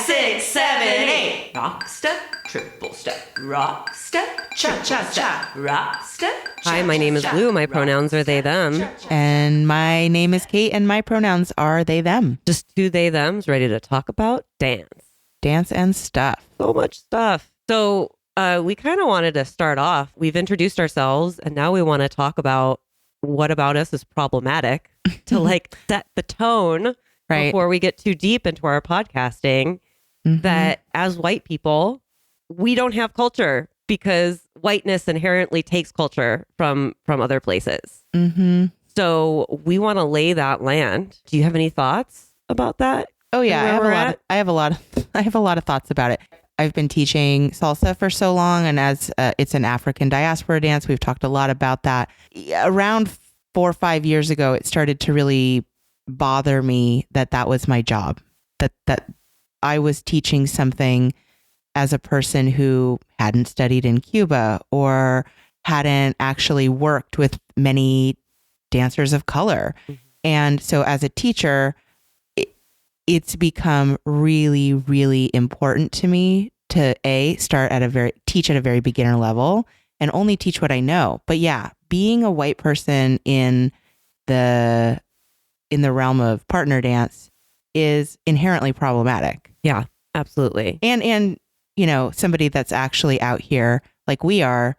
6, 7, 8. Rock step, triple step, rock step, cha-cha-cha, rock step. Hi, my name is Lou. My pronouns are they, them. And my name is Kate, and my pronouns are they, them. Just two they, thems ready to talk about dance. Dance and stuff. So much stuff. So we kind of wanted to start off. We've introduced ourselves, and now we want to talk about what about us is problematic to like set the tone before we get too deep into our podcasting. That as white people, we don't have culture because whiteness inherently takes culture from other places. So we want to lay that land. Do you have any thoughts about that? Oh yeah, I have a lot of thoughts about it. I've been teaching salsa for so long, and as it's an African diaspora dance, we've talked a lot about that. Around 4 or 5 years ago, it started to really bother me that was my job, that I was teaching something as a person who hadn't studied in Cuba or hadn't actually worked with many dancers of color. And so as a teacher, it's become really, really important to me to teach at a very beginner level and only teach what I know. But yeah, being a white person in the realm of partner dance is inherently problematic. Yeah, absolutely. And you know, somebody that's actually out here like we are,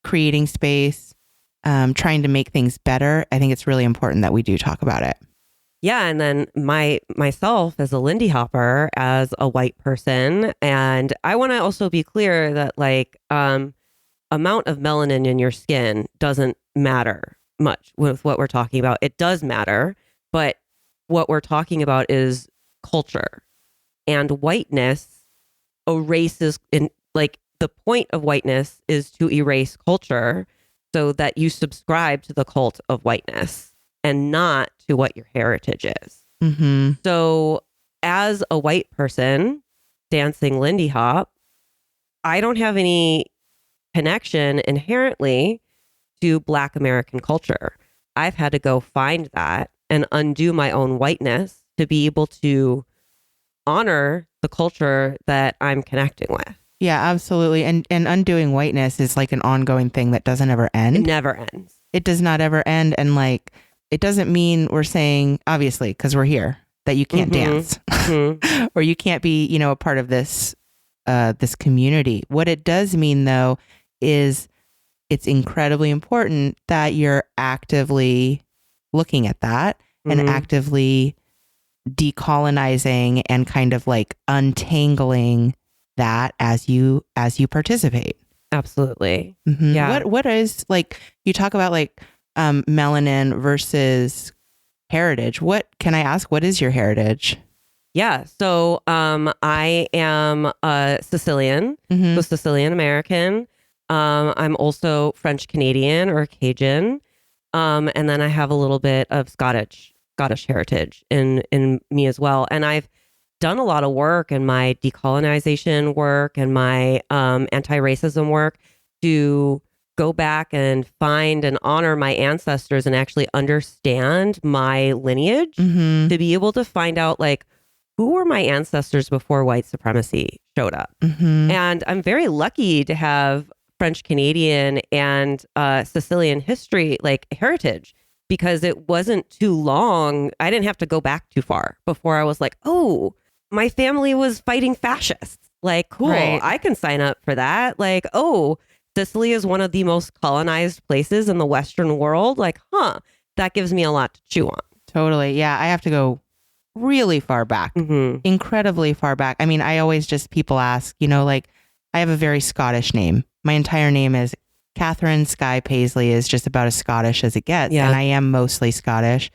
creating space, trying to make things better. I think it's really important that we do talk about it. Yeah, and then myself as a Lindy Hopper, as a white person, and I want to also be clear that like amount of melanin in your skin doesn't matter much with what we're talking about. It does matter, but what we're talking about is culture, and whiteness erases. In like the point of whiteness is to erase culture so that you subscribe to the cult of whiteness and not to what your heritage is. So as a white person dancing Lindy Hop, I don't have any connection inherently to Black American culture. I've had to go find that and undo my own whiteness to be able to honor the culture that I'm connecting with. Yeah, absolutely. And undoing whiteness is like an ongoing thing that doesn't ever end. It never ends. It does not ever end. And like, it doesn't mean we're saying, obviously, because we're here, that you can't dance or you can't be, you know, a part of this community. What it does mean, though, is it's incredibly important that you're actively looking at that and actively decolonizing and kind of like untangling that as you participate. Absolutely. Yeah. What is, like, you talk about like melanin versus heritage. What can I ask? What is your heritage? Yeah. So I am Sicilian, so Sicilian American. I'm also French Canadian or Cajun. And then I have a little bit of Scottish heritage in me as well. And I've done a lot of work in my decolonization work and my anti-racism work to go back and find and honor my ancestors and actually understand my lineage, to be able to find out like who were my ancestors before white supremacy showed up. And I'm very lucky to have French Canadian and Sicilian history, like heritage, because it wasn't too long. I didn't have to go back too far before I was like, oh, my family was fighting fascists. Like, cool, right. I can sign up for that. Like, oh, Sicily is one of the most colonized places in the Western world. Like, that gives me a lot to chew on. Totally. Yeah, I have to go really far back, incredibly far back. I mean, people ask, you know, like, I have a very Scottish name. My entire name is Catherine Skye Paisley, is just about as Scottish as it gets. Yeah. And I am mostly Scottish.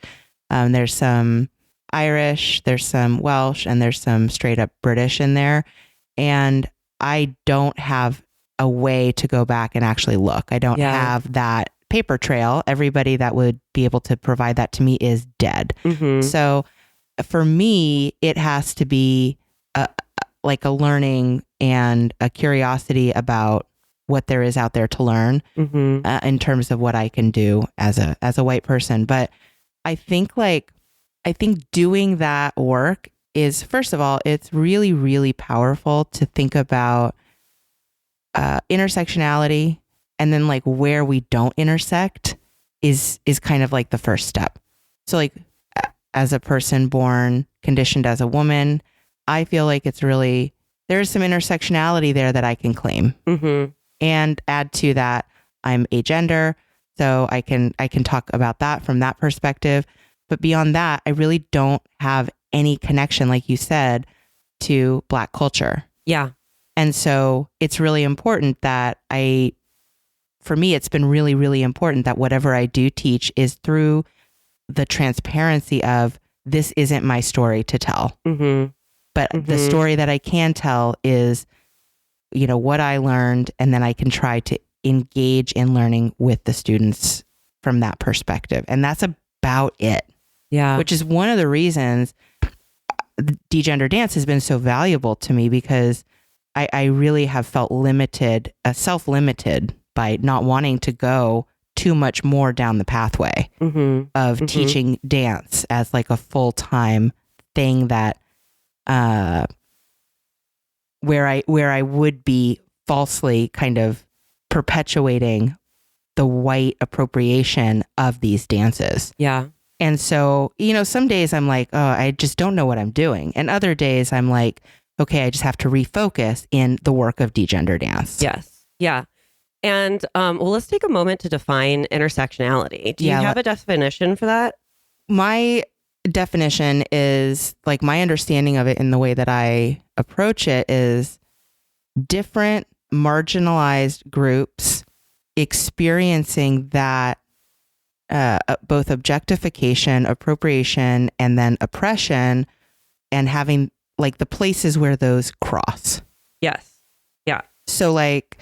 There's some Irish, there's some Welsh, and there's some straight up British in there. And I don't have a way to go back and actually look. I don't have that paper trail. Everybody that would be able to provide that to me is dead. So for me, it has to be like a learning and a curiosity about what there is out there to learn in terms of what I can do as a white person. But I think doing that work is, first of all, it's really, really powerful to think about intersectionality, and then like where we don't intersect is kind of like the first step. So like as a person born conditioned as a woman, I feel like it's really, there's some intersectionality there that I can claim. And add to that, I'm agender, so I can talk about that from that perspective. But beyond that, I really don't have any connection, like you said, to Black culture. Yeah. And so it's really important that for me, it's been really, really important that whatever I do teach is through the transparency of, this isn't my story to tell. But the story that I can tell is, you know, what I learned, and then I can try to engage in learning with the students from that perspective. And that's about it. Yeah. Which is one of the reasons Degender Dance has been so valuable to me, because I really have felt limited, self-limited by not wanting to go too much more down the pathway of teaching dance as like a full-time thing that where I would be falsely kind of perpetuating the white appropriation of these dances. Yeah. And so, you know, some days I'm like, oh, I just don't know what I'm doing. And other days I'm like, okay, I just have to refocus in the work of Degender Dance. Yes. Yeah. And well, let's take a moment to define intersectionality. Do you have a definition for that? My definition is, like, my understanding of it in the way that I approach it is different marginalized groups experiencing that both objectification, appropriation, and then oppression, and having like the places where those cross. Yes. Yeah. So like,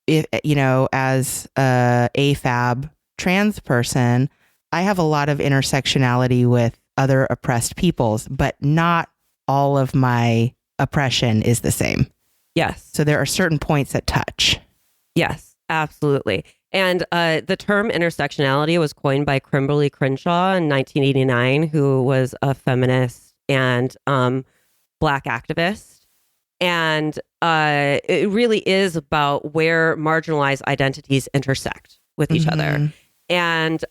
if, you know, as a AFAB trans person, I have a lot of intersectionality with other oppressed peoples, but not all of my oppression is the same. Yes. So there are certain points that touch. Yes, absolutely. And the term intersectionality was coined by Kimberly Crenshaw in 1989, who was a feminist and Black activist. And it really is about where marginalized identities intersect with each other. And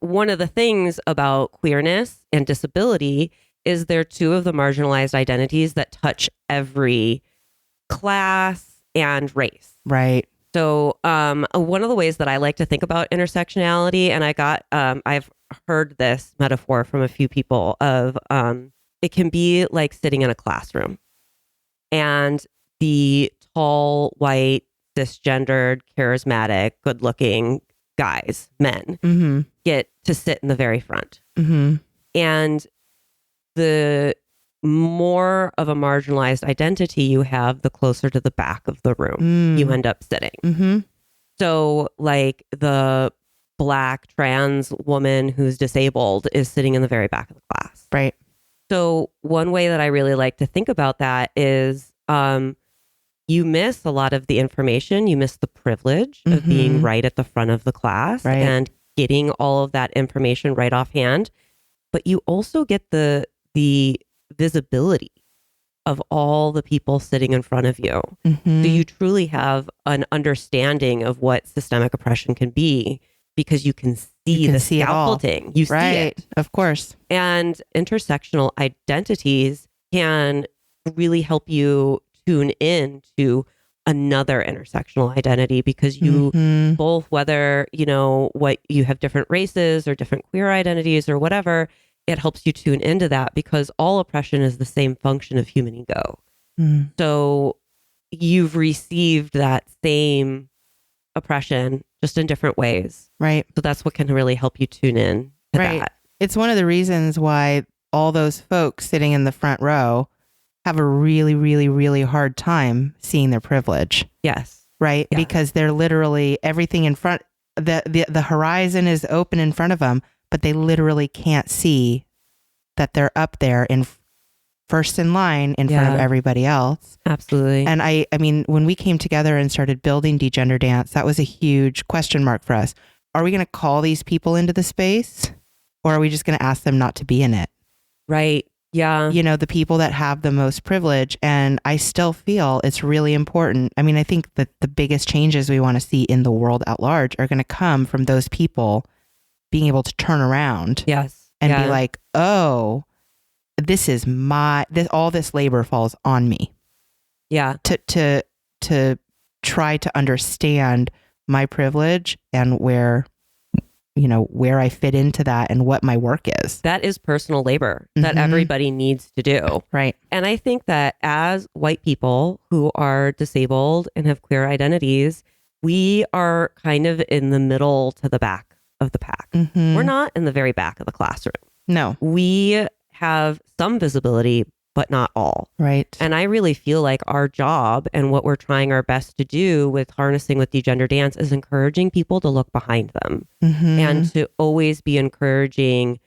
one of the things about queerness and disability is they're two of the marginalized identities that touch every class and race. Right. So one of the ways that I like to think about intersectionality, and I've heard this metaphor from a few people of it can be like sitting in a classroom, and the tall, white, cisgendered, charismatic, good-looking guys, men, get to sit in the very front. And the more of a marginalized identity you have, the closer to the back of the room you end up sitting. So like the Black trans woman who's disabled is sitting in the very back of the class. Right. So one way that I really like to think about that is you miss a lot of the information. You miss the privilege of being right at the front of the class and getting all of that information right offhand. But you also get the visibility of all the people sitting in front of you. So you truly have an understanding of what systemic oppression can be, because you can see the scaffolding. You see it. Of course. And intersectional identities can really help you tune in to another intersectional identity, because you both, whether, you know, what you have different races or different queer identities or whatever, it helps you tune into that, because all oppression is the same function of human ego. So you've received that same oppression just in different ways. Right. So that's what can really help you tune in to that. It's one of the reasons why all those folks sitting in the front row have a really, really, really hard time seeing their privilege. Yes. Right. Yeah. Because they're literally everything in front, the horizon is open in front of them, but they literally can't see that they're up there in first in line in front of everybody else. Absolutely. And I mean, when we came together and started building Degender Dance, that was a huge question mark for us. Are we going to call these people into the space, or are we just going to ask them not to be in it? Right. Yeah. The people that have the most privilege. And I still feel it's really important. I mean, I think that the biggest changes we want to see in the world at large are going to come from those people being able to turn around Yes. and be like, oh, all this labor falls on me. Yeah. To try to understand my privilege and where I fit into that and what my work is. That is personal labor that everybody needs to do. Right. And I think that as white people who are disabled and have queer identities, we are kind of in the middle to the back of the pack. We're not in the very back of the classroom. No. We have some visibility, but not all. Right. And I really feel like our job and what we're trying our best to do with harnessing with Degender Dance is encouraging people to look behind them and to always be encouraging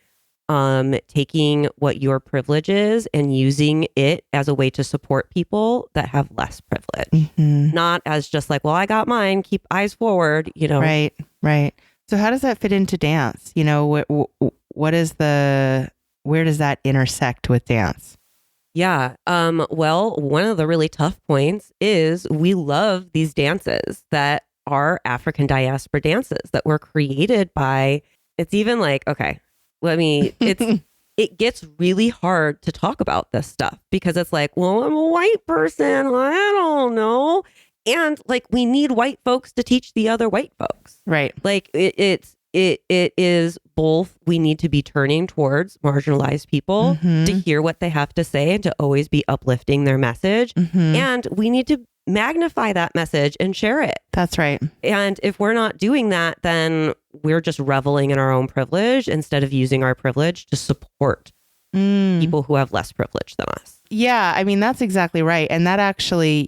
taking what your privilege is and using it as a way to support people that have less privilege. Not as just like, well, I got mine, keep eyes forward, Right. Right. So how does that fit into dance? What is where does that intersect with dance? Yeah. Well, one of the really tough points is we love these dances that are African diaspora dances that were created by, it's even like, okay, it gets really hard to talk about this stuff because it's like, well, I'm a white person. I don't know. And like, we need white folks to teach the other white folks. Right. Like it is both. We need to be turning towards marginalized people to hear what they have to say and to always be uplifting their message. And we need to magnify that message and share it. That's right. And if we're not doing that, then we're just reveling in our own privilege instead of using our privilege to support people who have less privilege than us. Yeah. I mean, that's exactly right. And that actually,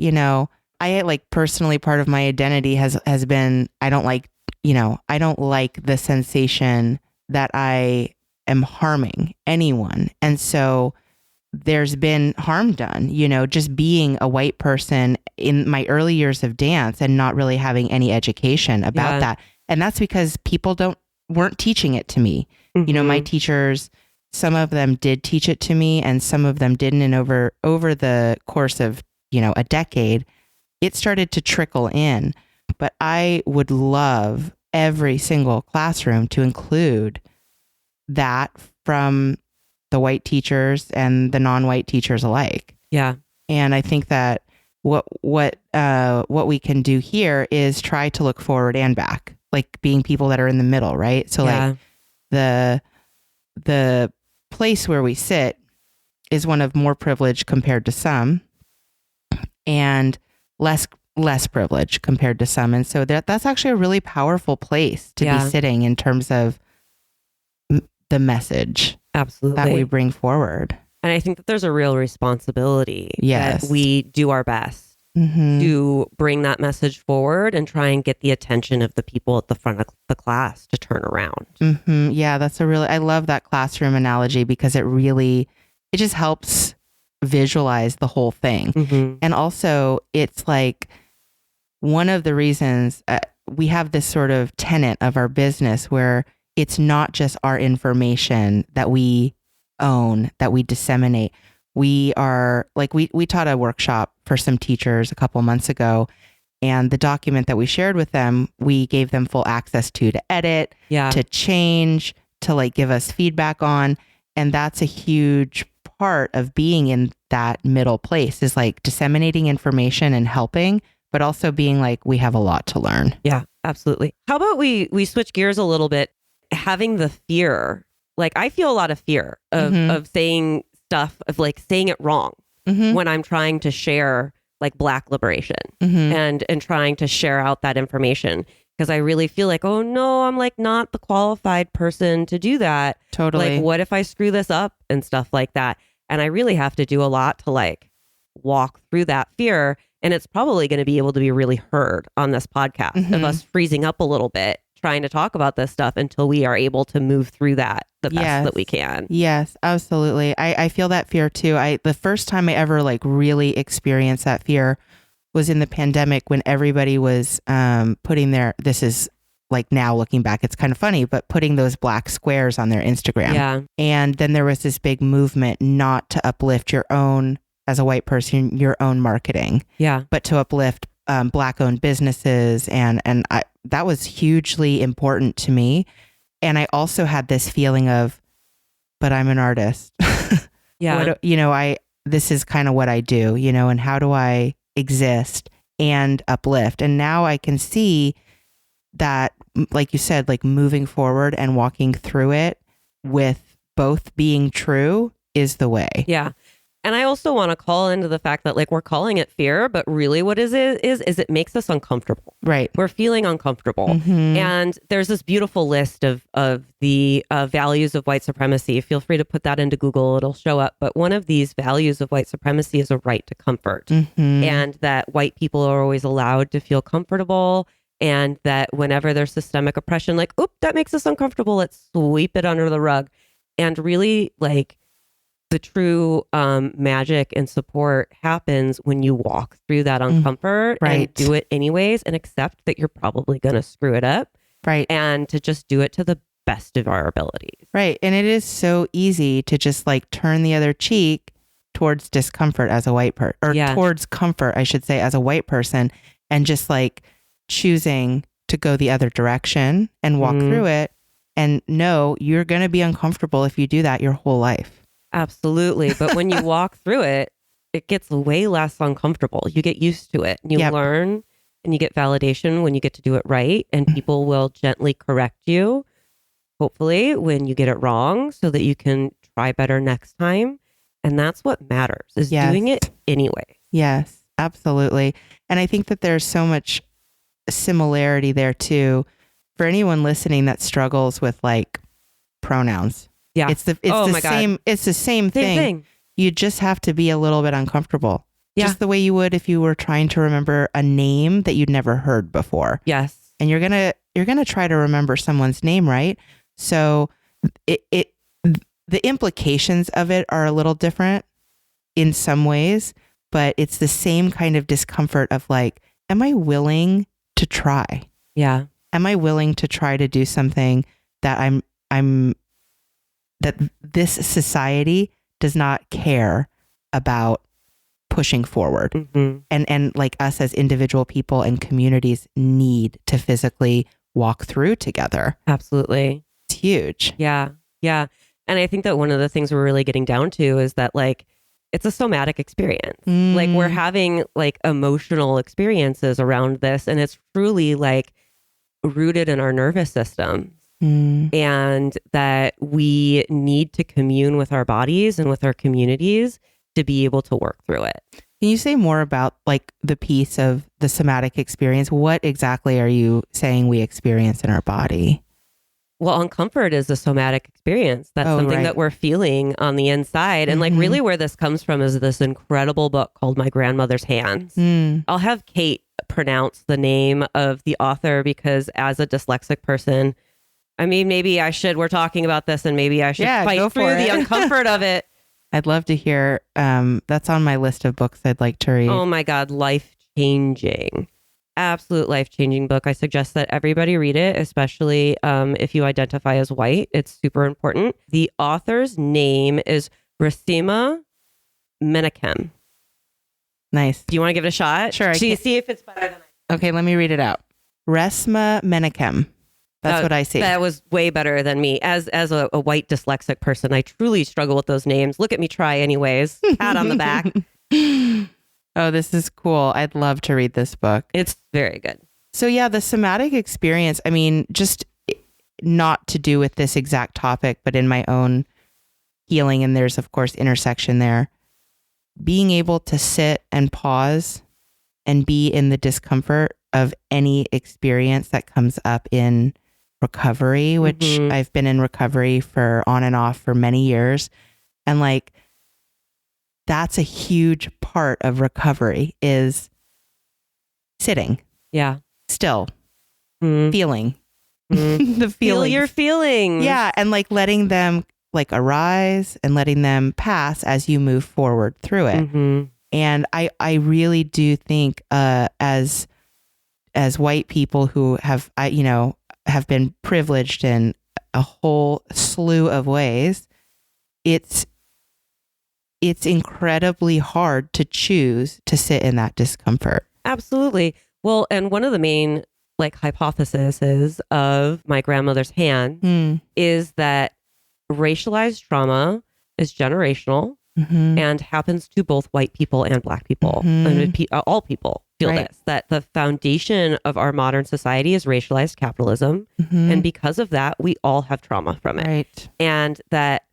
I like personally part of my identity has been, I don't like the sensation that I am harming anyone. And so there's been harm done, just being a white person in my early years of dance and not really having any education about that. And that's because people weren't teaching it to me. My teachers, some of them did teach it to me and some of them didn't. And over the course of, a decade, it started to trickle in. But I would love every single classroom to include that from the white teachers and the non-white teachers alike. Yeah. And I think that what we can do here is try to look forward and back, like being people that are in the middle, right? So like the place where we sit is one of more privilege compared to some and less privilege compared to some. And so that's actually a really powerful place to be sitting in terms of the message that we bring forward. And I think that there's a real responsibility that we do our best to bring that message forward and try and get the attention of the people at the front of the class to turn around. Yeah, I love that classroom analogy because it just helps visualize the whole thing. And also it's like one of the reasons we have this sort of tenet of our business where it's not just our information that we own, that we disseminate. We are like, we taught a workshop for some teachers a couple months ago, and the document that we shared with them, we gave them full access to edit, to change, to like give us feedback on. And that's a huge part of being in that middle place, is like disseminating information and helping, but also being like, we have a lot to learn. Yeah, absolutely. How about we switch gears a little bit? Having the fear, like I feel a lot of fear of saying stuff, of like saying it wrong when I'm trying to share like Black liberation and trying to share out that information, because I really feel like, oh no, I'm like not the qualified person to do that. Totally. Like, what if I screw this up and stuff like that? And I really have to do a lot to like walk through that fear. And it's probably going to be able to be really heard on this podcast of us freezing up a little bit, trying to talk about this stuff until we are able to move through that the best that we can. Yes, absolutely. I feel that fear too. The first time I ever like really experienced that fear was in the pandemic when everybody was putting this is like now looking back, it's kind of funny, but putting those black squares on their Instagram. Yeah. And then there was this big movement not to uplift your own, as a white person, your own marketing, but to uplift Black owned businesses. And that was hugely important to me. And I also had this feeling of, but I'm an artist. This is kind of what I do, and how do I exist and uplift? And now I can see that, like you said, like moving forward and walking through it with both being true is the way. Yeah. And I also want to call into the fact that like we're calling it fear, but really what is it makes us uncomfortable. Right. We're feeling uncomfortable. And there's this beautiful list of the values of white supremacy. Feel free to put that into Google. It'll show up. But one of these values of white supremacy is a right to comfort. And that white people are always allowed to feel comfortable. And that whenever there's systemic oppression, like, oop, that makes us uncomfortable. Let's sweep it under the rug. And really like, the true magic and support happens when you walk through that uncomfort and do it anyways and accept that you're probably going to screw it up. Right. And to just do it to the best of our abilities. Right. And it is so easy to just like turn the other cheek towards discomfort as a white person, or towards comfort, I should say, as a white person, and just like choosing to go the other direction and walk through it. And no, you're going to be uncomfortable if you do that your whole life. Absolutely. But when you walk through it, it gets way less uncomfortable. You get used to it. You learn and you get validation when you get to do it right. And people will gently correct you, hopefully, when you get it wrong so that you can try better next time. And that's what matters, is doing it anyway. Yes, absolutely. And I think that there's so much similarity there too. For anyone listening that struggles with like pronouns. Yeah. It's the same thing. You just have to be a little bit uncomfortable. Yeah. Just the way you would if you were trying to remember a name that you'd never heard before. Yes. And you're going to try to remember someone's name, right? So the implications of it are a little different in some ways, but it's the same kind of discomfort of like, am I willing to try? Yeah. Am I willing to try to do something that that this society does not care about pushing forward, and like us as individual people and communities need to physically walk through together. Absolutely. It's huge. Yeah. Yeah. And I think that one of the things we're really getting down to is that like, it's a somatic experience. Like we're having like emotional experiences around this, and it's truly like rooted in our nervous system. And that we need to commune with our bodies and with our communities to be able to work through it. Can you say more about like the piece of the somatic experience? What exactly are you saying we experience in our body? Well, uncomfort is a somatic experience. That's something that we're feeling on the inside. And like really where this comes from is this incredible book called My Grandmother's Hands. I'll have Kate pronounce the name of the author because as a dyslexic person, I mean, maybe I should, we're talking about this and maybe I should fight through the uncomfort of it. I'd love to hear, that's on my list of books I'd like to read. Oh my God, life-changing. Absolute life-changing book. I suggest that everybody read it, especially if you identify as white. It's super important. The author's name is Resmaa Menakem. Nice. Do you want to give it a shot? Sure. See if it's better than I. Okay, let me read it out. Resmaa Menakem. That's what I see. That was way better than me. As a white dyslexic person, I truly struggle with those names. Look at me try anyways. Pat on the back. Oh, this is cool. I'd love to read this book. It's very good. So yeah, the somatic experience, I mean, just not to do with this exact topic, but in my own healing, and there's of course intersection there, being able to sit and pause and be in the discomfort of any experience that comes up in recovery, which I've been in recovery for on and off for many years. And like, that's a huge part of recovery is sitting. Yeah. Still feeling the feelings. Feel your feelings. Yeah. And like letting them like arise and letting them pass as you move forward through it. And I really do think as white people who have, have been privileged in a whole slew of ways, it's incredibly hard to choose to sit in that discomfort. Absolutely. Well, and one of the main like hypotheses of my grandmother's hand is that racialized trauma is generational and happens to both white people and black people. And all people feel this, that the foundation of our modern society is racialized capitalism. And because of that, we all have trauma from it. Right. And that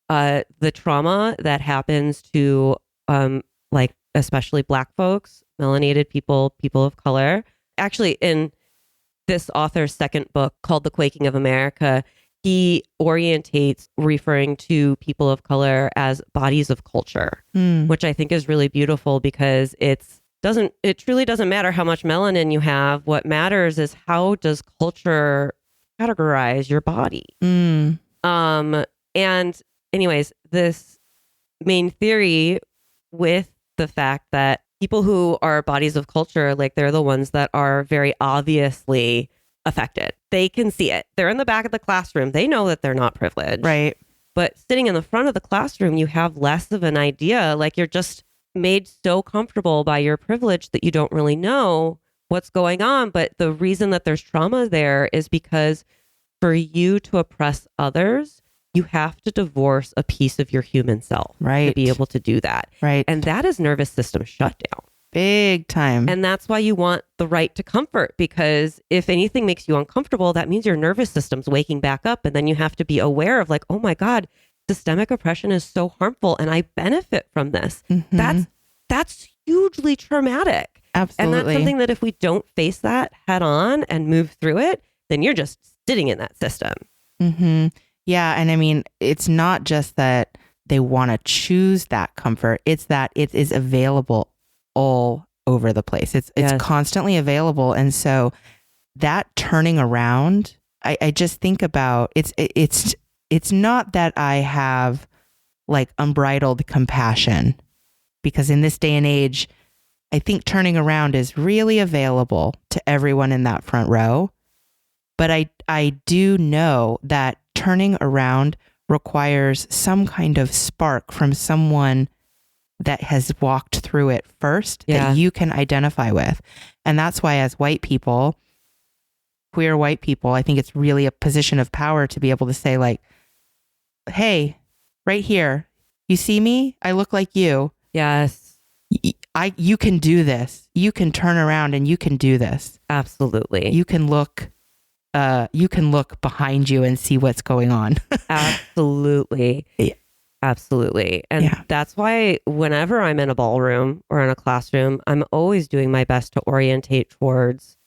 the trauma that happens to like especially black folks, melanated people, people of color. Actually, in this author's second book called The Quaking of America, he orientates referring to people of color as bodies of culture, which I think is really beautiful because it truly doesn't matter how much melanin you have. What matters is how does culture categorize your body? And anyways, this main theory with the fact that people who are bodies of culture, like they're the ones that are very obviously affected. They can see it. They're in the back of the classroom. They know that they're not privileged. Right. But sitting in the front of the classroom, you have less of an idea. Like you're just made so comfortable by your privilege that you don't really know what's going on. But the reason that there's trauma there is because for you to oppress others, you have to divorce a piece of your human self to be able to do that. Right. And that is nervous system shutdown. Big time. And that's why you want the right to comfort, because if anything makes you uncomfortable, that means your nervous system's waking back up. And then you have to be aware of like, oh my God, systemic oppression is so harmful and I benefit from this. That's hugely traumatic. Absolutely. And that's something that if we don't face that head on and move through it, then you're just sitting in that system. Yeah. And I mean, it's not just that they want to choose that comfort. It's that it is available all over the place. It's constantly available. And so that turning around, I just think about it's not that I have like unbridled compassion, because in this day and age, I think turning around is really available to everyone in that front row. But I do know that turning around requires some kind of spark from someone that has walked through it first that you can identify with. And that's why as white people, queer white people, I think it's really a position of power to be able to say like, hey, right here, you see me? I look like you. Yes. You can do this. You can turn around and you can do this. Absolutely. You can look behind you and see what's going on. Absolutely. Yeah. Absolutely. And that's why whenever I'm in a ballroom or in a classroom, I'm always doing my best to orientate towards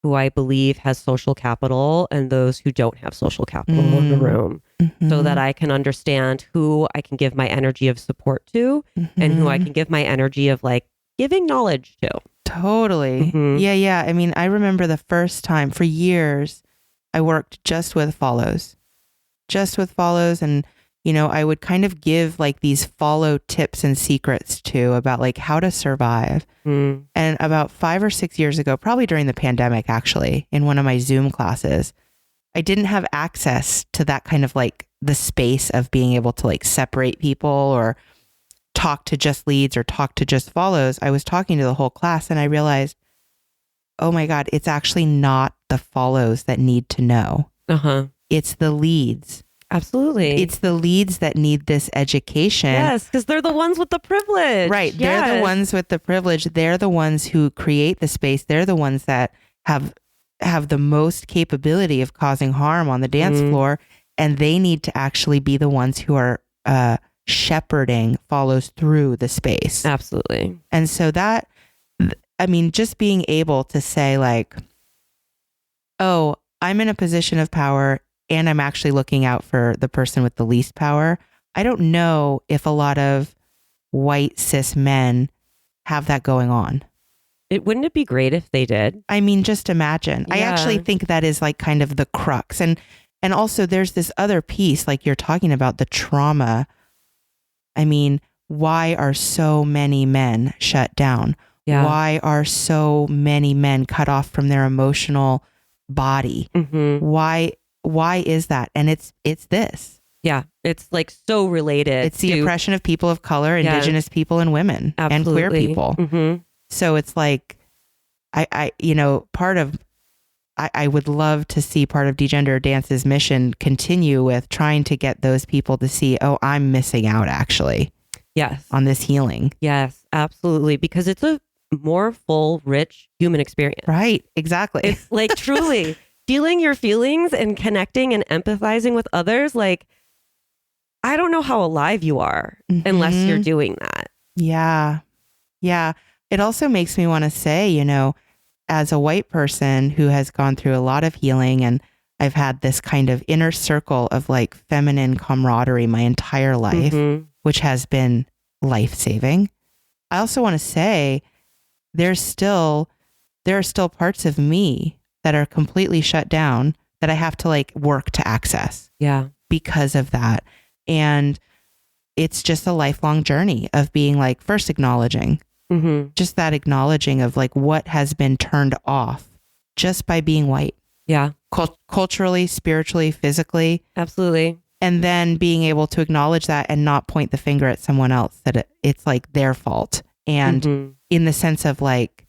who I believe has social capital and those who don't have social capital in the room, so that I can understand who I can give my energy of support to and who I can give my energy of like giving knowledge to. Totally. Yeah. I mean, I remember the first time for years I worked just with follows. And, you know, I would kind of give like these follow tips and secrets too about like how to survive. And about 5 or 6 years ago, probably during the pandemic, actually, in one of my Zoom classes, I didn't have access to that kind of like the space of being able to like separate people or talk to just leads or talk to just follows. I was talking to the whole class and I realized, oh my God, it's actually not the follows that need to know. It's the leads. Absolutely. It's the leads that need this education. Yes, because they're the ones with the privilege. Right. They're the ones with the privilege. They're the ones who create the space. They're the ones that have the most capability of causing harm on the dance floor. And they need to actually be the ones who are shepherding follows through the space. Absolutely. And so that, I mean, just being able to say like, oh, I'm in a position of power and I'm actually looking out for the person with the least power. I don't know if a lot of white cis men have that going on. Wouldn't it be great if they did? I mean, just imagine. Yeah. I actually think that is like kind of the crux. And also there's this other piece, like you're talking about the trauma. I mean, why are so many men shut down? Yeah. Why are so many men cut off from their emotional body. Mm-hmm. Why is that? And it's this. Yeah. It's like so related. It's the oppression of people of color, Yeah. indigenous people and women and queer people. Mm-hmm. So it's like, I would love to see part of Degender Dance's mission continue with trying to get those people to see, oh, I'm missing out actually. Yes. On this healing. Yes, absolutely. Because it's a more full, rich human experience. Right. Exactly. It's like truly feeling your feelings and connecting and empathizing with others. Like, I don't know how alive you are unless you're doing that. Yeah. Yeah. It also makes me want to say, you know, as a white person who has gone through a lot of healing, and I've had this kind of inner circle of like feminine camaraderie my entire life, which has been life-saving. I also want to say there are still parts of me that are completely shut down that I have to like work to access. Yeah. Because of that. And it's just a lifelong journey of being like, first acknowledging, just that acknowledging of like what has been turned off just by being white. Yeah. Culturally, spiritually, physically. Absolutely. And then being able to acknowledge that and not point the finger at someone else, that it's like their fault. And in the sense of like,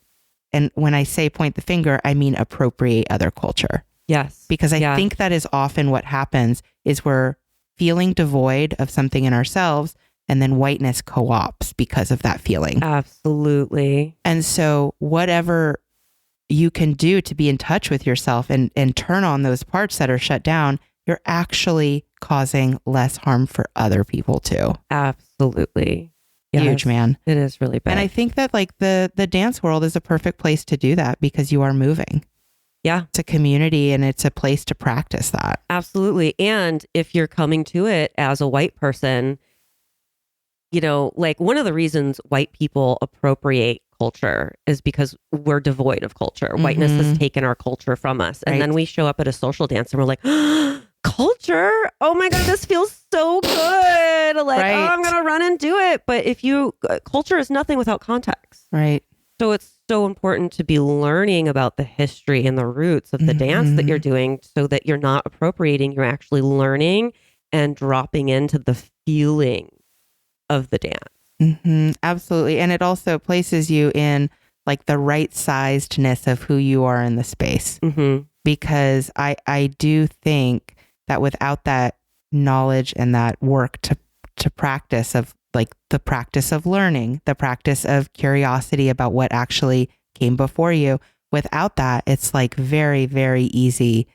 and when I say point the finger, I mean appropriate other culture. Yes. Because I think that is often what happens is we're feeling devoid of something in ourselves, and then whiteness co-ops because of that feeling. Absolutely. And so whatever you can do to be in touch with yourself and turn on those parts that are shut down, you're actually causing less harm for other people too. Absolutely. Yes, huge, man. It is really bad. And I think that like the dance world is a perfect place to do that because you are moving. Yeah. It's a community and it's a place to practice that. Absolutely. And if you're coming to it as a white person, you know, like one of the reasons white people appropriate culture is because we're devoid of culture. Whiteness has taken our culture from us. And then we show up at a social dance and we're like, culture? Oh my God, this feels so good. Like, oh, I'm going to run and do it. But culture is nothing without context. Right. So it's so important to be learning about the history and the roots of the dance that you're doing so that you're not appropriating, you're actually learning and dropping into the feeling of the dance. Absolutely. And it also places you in like the right sizedness of who you are in the space. Because I do think that without that knowledge and that work to practice of like the practice of learning, the practice of curiosity about what actually came before you, without that, it's like very, very easy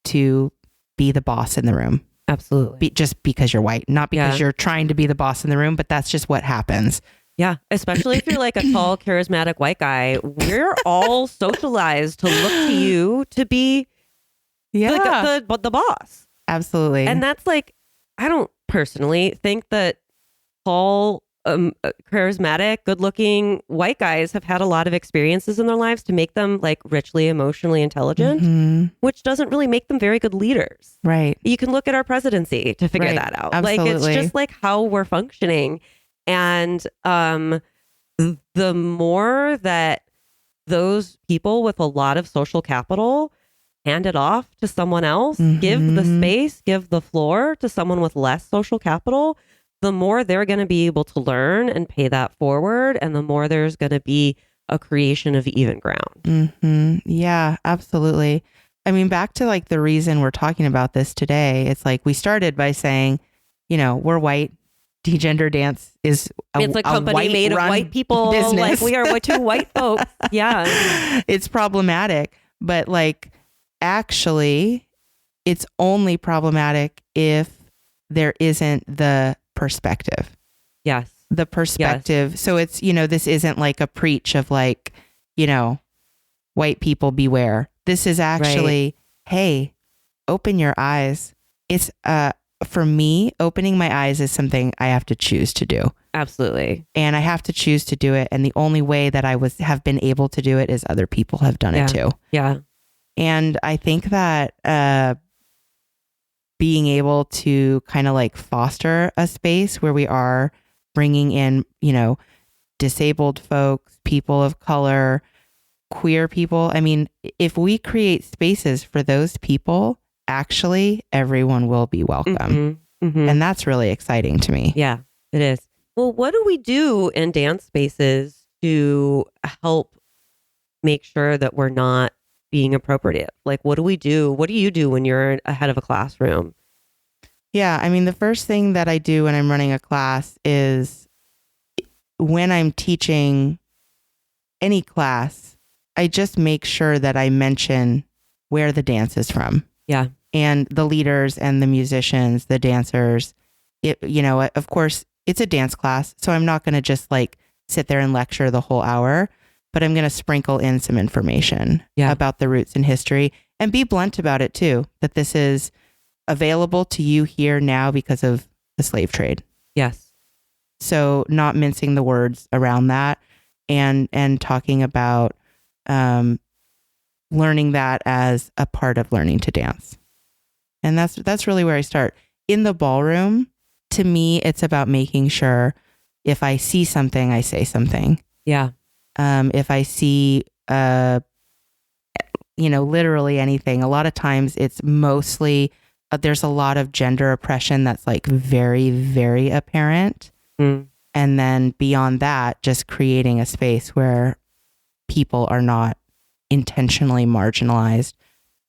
to be the boss in the room. Absolutely. Just because you're white, not because you're trying to be the boss in the room, but that's just what happens. Yeah. Especially if you're like a tall, charismatic white guy, we're all socialized to look to you to be the boss. Absolutely. And that's like, I don't personally think that tall, charismatic, good-looking white guys have had a lot of experiences in their lives to make them like richly emotionally intelligent, which doesn't really make them very good leaders. Right. You can look at our presidency to figure that out. Absolutely. Like, it's just like how we're functioning. And the more that those people with a lot of social capital hand it off to someone else, give the space, give the floor to someone with less social capital, the more they're going to be able to learn and pay that forward. And the more there's going to be a creation of even ground. Yeah, absolutely. I mean, back to like the reason we're talking about this today, it's like we started by saying, you know, we're white. Degender Dance is it's a company made of white people. Business. Like we are two white folks. Yeah. It's problematic, but like actually it's only problematic if there isn't the perspective. Yes. The perspective. Yes. So it's, you know, this isn't like a preach of like, you know, white people beware. This is actually, hey, open your eyes. It's for me, opening my eyes is something I have to choose to do. Absolutely. And I have to choose to do it. And the only way that I have been able to do it is other people have done it too. Yeah. And I think that being able to kind of like foster a space where we are bringing in, you know, disabled folks, people of color, queer people, I mean, if we create spaces for those people, actually everyone will be welcome. And that's really exciting to me. Yeah, it is. Well, what do we do in dance spaces to help make sure that we're not being appropriative? Like, what do we do? What do you do when you're ahead of a classroom? Yeah, I mean, the first thing that I do when I'm running a class is when I'm teaching any class, I just make sure that I mention where the dance is from. Yeah. And the leaders and the musicians, the dancers. Of course, it's a dance class, so I'm not going to just like sit there and lecture the whole hour, but I'm going to sprinkle in some information about the roots and history and be blunt about it too, that this is available to you here now because of the slave trade. Yes. So not mincing the words around that and talking about learning that as a part of learning to dance. And that's really where I start. In the ballroom, to me, it's about making sure if I see something, I say something. Yeah. If I see, literally anything, a lot of times it's mostly, there's a lot of gender oppression that's like very, very apparent. And then beyond that, just creating a space where people are not intentionally marginalized.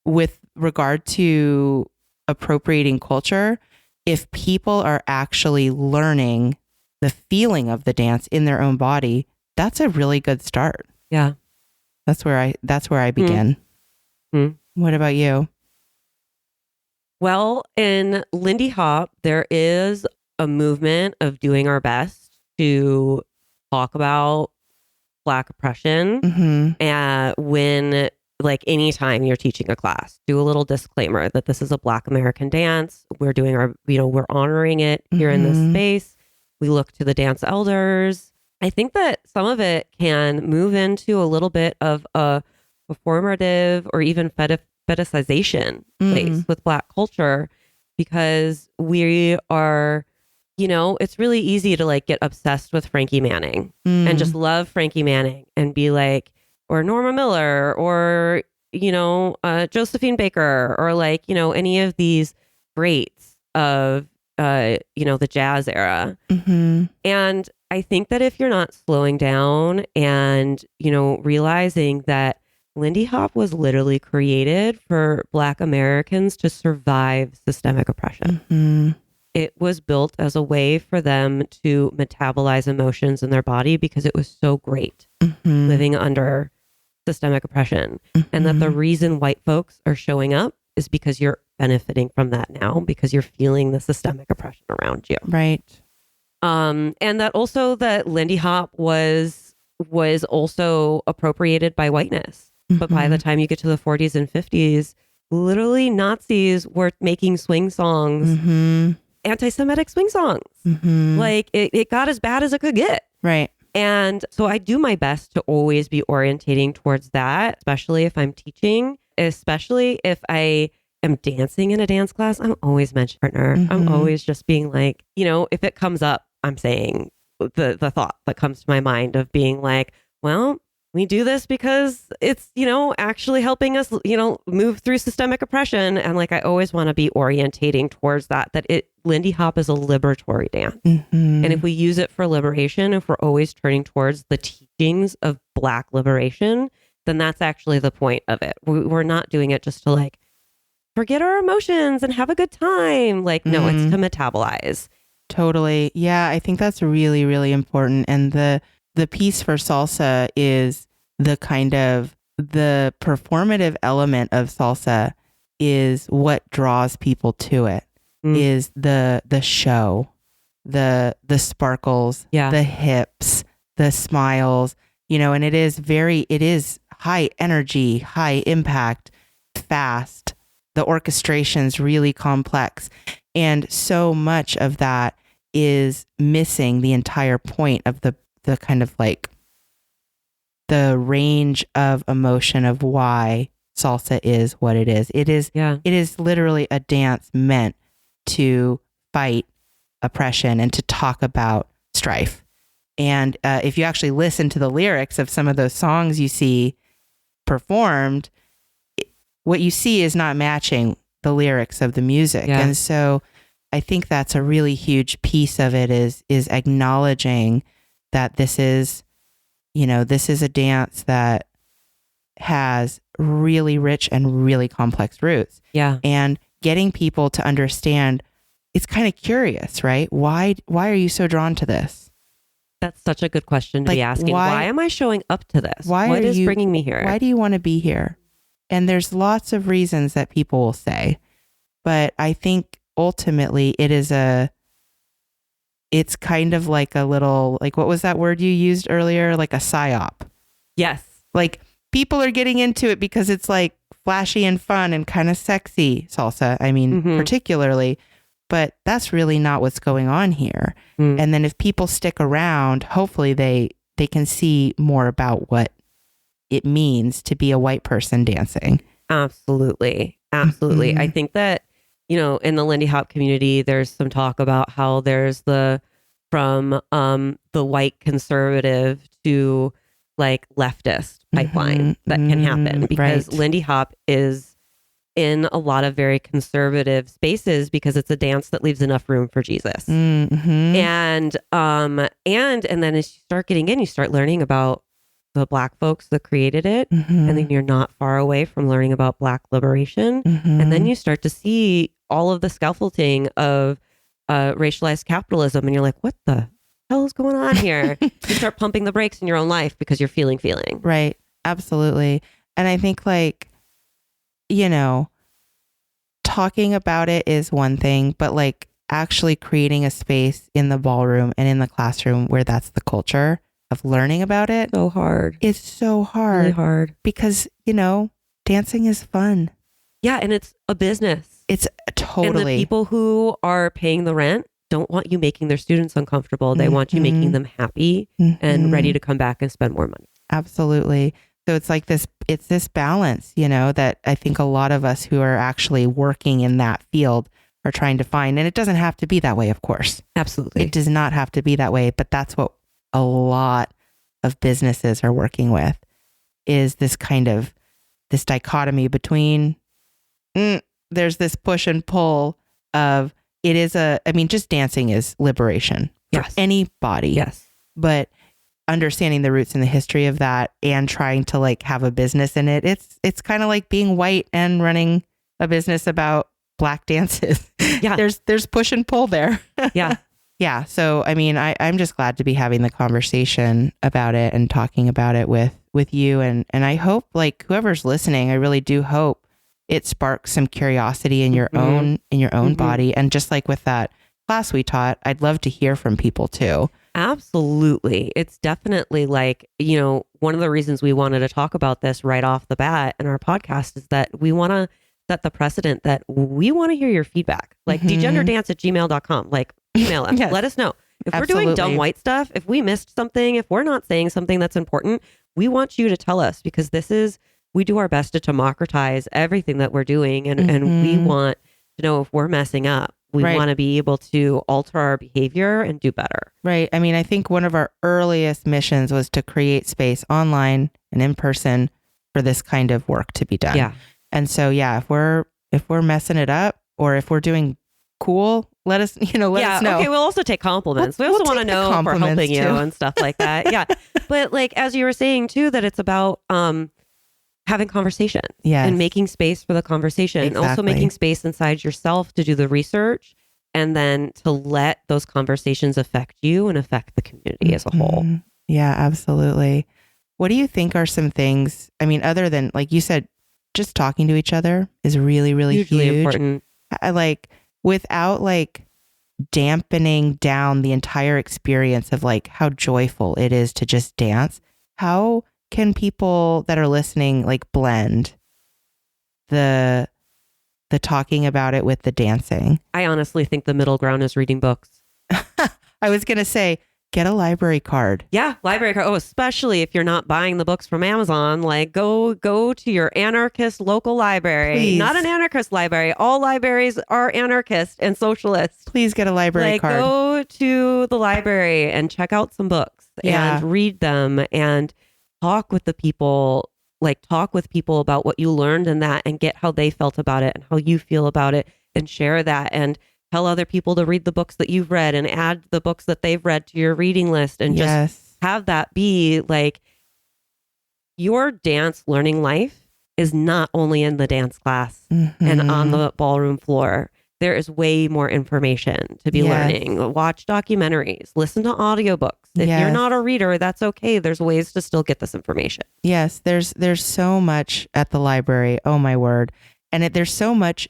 With regard to appropriating culture, if people are actually learning the feeling of the dance in their own body, that's a really good start. Yeah. That's where I begin. What about you? Well, in Lindy Hop, there is a movement of doing our best to talk about Black oppression. And when, like, anytime you're teaching a class, do a little disclaimer that this is a Black American dance. We're doing we're honoring it here in this space. We look to the dance elders. I think that some of it can move into a little bit of a performative or even fetishization place with Black culture, because we are, it's really easy to like get obsessed with Frankie Manning and just love Frankie Manning and be like, or Norma Miller or, Josephine Baker or like, any of these greats of, the jazz era. And I think that if you're not slowing down and, realizing that Lindy Hop was literally created for Black Americans to survive systemic oppression. It was built as a way for them to metabolize emotions in their body because it was so great living under systemic oppression. And that the reason white folks are showing up is because you're benefiting from that now, because you're feeling the systemic oppression around you. Right. And that also that Lindy Hop was also appropriated by whiteness. But by the time you get to the 40s and 50s, literally Nazis were making swing songs, anti-Semitic swing songs. Like it got as bad as it could get. Right. And so I do my best to always be orientating towards that, especially if I'm teaching, especially if I am dancing in a dance class. I'm always mentioning partner. I'm always just being like, if it comes up, I'm saying the thought that comes to my mind of being like, well, we do this because it's, actually helping us, move through systemic oppression. And like, I always want to be orientating towards that Lindy Hop is a liberatory dance. And if we use it for liberation, if we're always turning towards the teachings of Black liberation, then that's actually the point of it. We're not doing it just to like, forget our emotions and have a good time. Like, no, it's to metabolize. Totally. Yeah, I think that's really, really important. And the piece for salsa is the kind of the performative element of salsa is what draws people to it, is the show, the sparkles, the hips, the smiles, and it is high energy, high impact, fast. The orchestration's really complex. And so much of that is missing the entire point of the kind of like the range of emotion of why salsa is what it is. It is literally a dance meant to fight oppression and to talk about strife. And if you actually listen to the lyrics of some of those songs you see, performed, what you see is not matching the lyrics of the music. Yeah. And so I think that's a really huge piece of it is acknowledging that this is a dance that has really rich and really complex roots. Yeah. And getting people to understand, it's kind of curious, right? Why are you so drawn to this? That's such a good question to be asking. Why am I showing up to this? What is bringing me here? Why do you want to be here? And there's lots of reasons that people will say, but I think ultimately it's kind of like a little, like, what was that word you used earlier? Like a psyop. Yes. Like people are getting into it because it's like flashy and fun and kind of sexy salsa. I mean, particularly, but that's really not what's going on here. And then if people stick around, hopefully they can see more about what it means to be a white person dancing. Absolutely. I think that, in the Lindy Hop community, there's some talk about how there's from the white conservative to like leftist pipeline that can happen because Lindy Hop is in a lot of very conservative spaces because it's a dance that leaves enough room for Jesus. And then as you start getting in, you start learning about the Black folks that created it. And then you're not far away from learning about Black liberation. And then you start to see all of the scaffolding of racialized capitalism. And you're like, what the hell is going on here? You start pumping the brakes in your own life because you're feeling. Right. Absolutely. And I think talking about it is one thing, but like actually creating a space in the ballroom and in the classroom where that's the culture of learning about it. So hard. It's so hard. Really hard. Because, dancing is fun. Yeah. And it's a business. It's totally. And the people who are paying the rent don't want you making their students uncomfortable. They want you making them happy and ready to come back and spend more money. Absolutely. So it's like it's this balance, that I think a lot of us who are actually working in that field are trying to find. And it doesn't have to be that way, of course. Absolutely. It does not have to be that way, but that's what a lot of businesses are working with, is this dichotomy between, there's this push and pull of, just dancing is liberation for anybody. Yes. But understanding the roots and the history of that and trying to like have a business in it, it's kind of like being white and running a business about Black dances. Yeah. There's push and pull there. Yeah. Yeah. So, I'm just glad to be having the conversation about it and talking about it with you. And I hope, like, whoever's listening, I really do hope it sparks some curiosity in your own body. And just like with that class we taught, I'd love to hear from people too. Absolutely. It's definitely like, one of the reasons we wanted to talk about this right off the bat in our podcast is that we want to set the precedent that we want to hear your feedback. Like degenderdance@gmail.com. Like, email us. Yes. Let us know. If Absolutely. we're doing dumb white stuff, if we missed something, if we're not saying something that's important, we want you to tell us, because we do our best to democratize everything that we're doing. And we want to know if we're messing up. We want to be able to alter our behavior and do better. Right. I think one of our earliest missions was to create space online and in person for this kind of work to be done. Yeah. And so, if we're messing it up, or if we're doing cool, let us know. Okay. We'll also take compliments. We also want to know if we're helping you and stuff like that. Yeah. But like, as you were saying too, that it's about, having conversation and making space for the conversation, and also making space inside yourself to do the research, and then to let those conversations affect you and affect the community as a whole. Yeah, absolutely. What do you think are some things, other than, like you said, just talking to each other is really, really hugely huge. Important. Like, without like dampening down the entire experience of like how joyful it is to just dance, how can people that are listening like blend the talking about it with the dancing? I honestly think the middle ground is reading books. I was going to say, get a library card. Yeah, library card. Oh, especially if you're not buying the books from Amazon, like go to your anarchist local library. Please. Not an anarchist library. All libraries are anarchist and socialist. Please get a library card. Go to the library and check out some books and read them and talk with the people like talk with people about what you learned in that and get how they felt about it and how you feel about it and share that and tell other people to read the books that you've read and add the books that they've read to your reading list and just have that be like your dance learning life is not only in the dance class and on the ballroom floor. There is way more information to be learning. Watch documentaries, listen to audiobooks. If you're not a reader, that's okay. There's ways to still get this information. Yes, there's so much at the library. Oh my word. And there's so much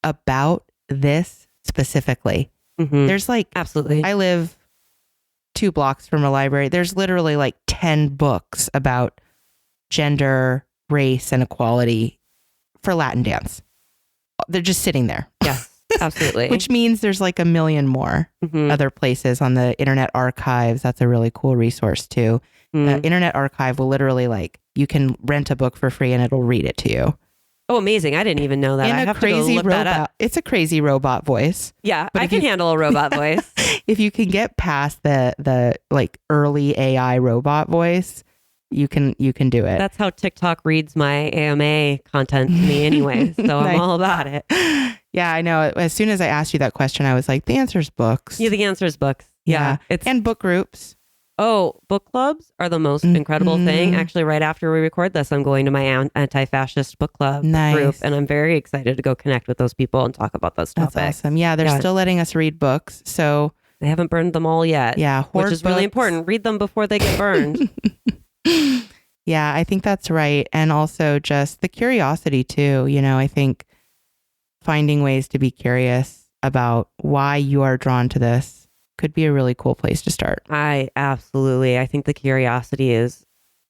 about this specifically. There's like, absolutely. I live 2 blocks from a library. There's literally like 10 books about gender, race, and equality for Latin dance. They're just sitting there. Yes, absolutely. Which means there's like a million more other places on the Internet Archives. That's a really cool resource too. Internet Archive will literally like, you can rent a book for free and it'll read it to you. Oh, amazing. I didn't even know that. I have to go look that up. It's a crazy robot voice. Yeah, but I can handle a robot voice. If you can get past the like early AI robot voice, you can do it. That's how TikTok reads my AMA content to me anyway. So Nice. I'm all about it. Yeah, I know. As soon as I asked you that question, I was like, the answer is books. Yeah, the answer is books. Yeah. And book groups. Oh, book clubs are the most incredible thing. Actually, right after we record this, I'm going to my anti-fascist book club group, and I'm very excited to go connect with those people and talk about those topics. That's awesome. Yeah, they're still letting us read books. So they haven't burned them all yet. Yeah, which is really important. Read them before they get burned. Yeah, I think that's right. And also just the curiosity too. You know, I think finding ways to be curious about why you are drawn to this could be a really cool place to start. I think the curiosity is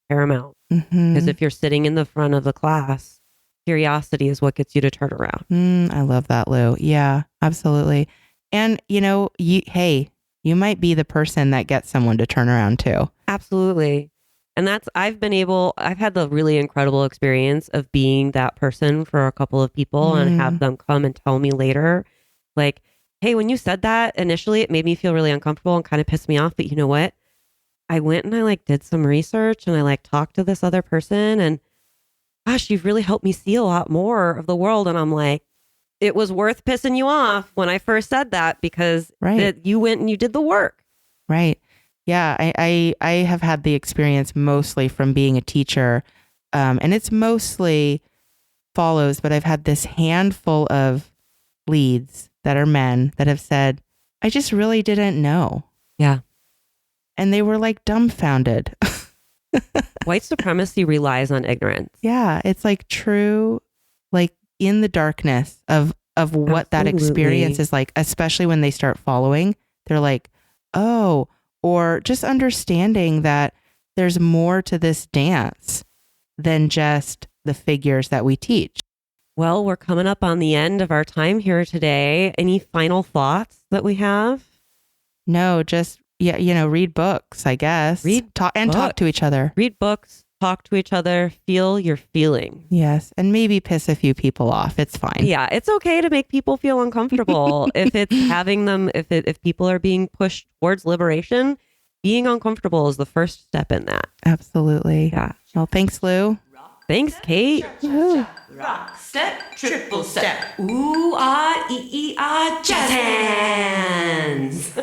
paramount. Because if you're sitting in the front of the class, curiosity is what gets you to turn around. I love that, Lou. Yeah, absolutely. And you know, you might be the person that gets someone to turn around too. Absolutely. And I've had the really incredible experience of being that person for a couple of people and have them come and tell me later, like, hey, when you said that initially, it made me feel really uncomfortable and kind of pissed me off. But you know what? I went and I like did some research and I like talked to this other person and gosh, you've really helped me see a lot more of the world. And I'm like, it was worth pissing you off when I first said that because you went and you did the work. Right. Yeah. I have had the experience mostly from being a teacher. And it's mostly follows, but I've had this handful of leads that are men that have said, I just really didn't know. Yeah. And they were like dumbfounded. White supremacy relies on ignorance. Yeah. It's like true, like in the darkness of what that experience is like, especially when they start following, they're like, oh, or just understanding that there's more to this dance than just the figures that we teach. Well, we're coming up on the end of our time here today. Any final thoughts that we have? No, just, read books, I guess. Talk to each other. Read books, talk to each other, feel your feelings. Yes. And maybe piss a few people off. It's fine. Yeah. It's okay to make people feel uncomfortable. If people are being pushed towards liberation, being uncomfortable is the first step in that. Absolutely. Yeah. Well, thanks, Lou. Thanks, Kate. Rock step, triple step. Ooh, ah, jazz hands.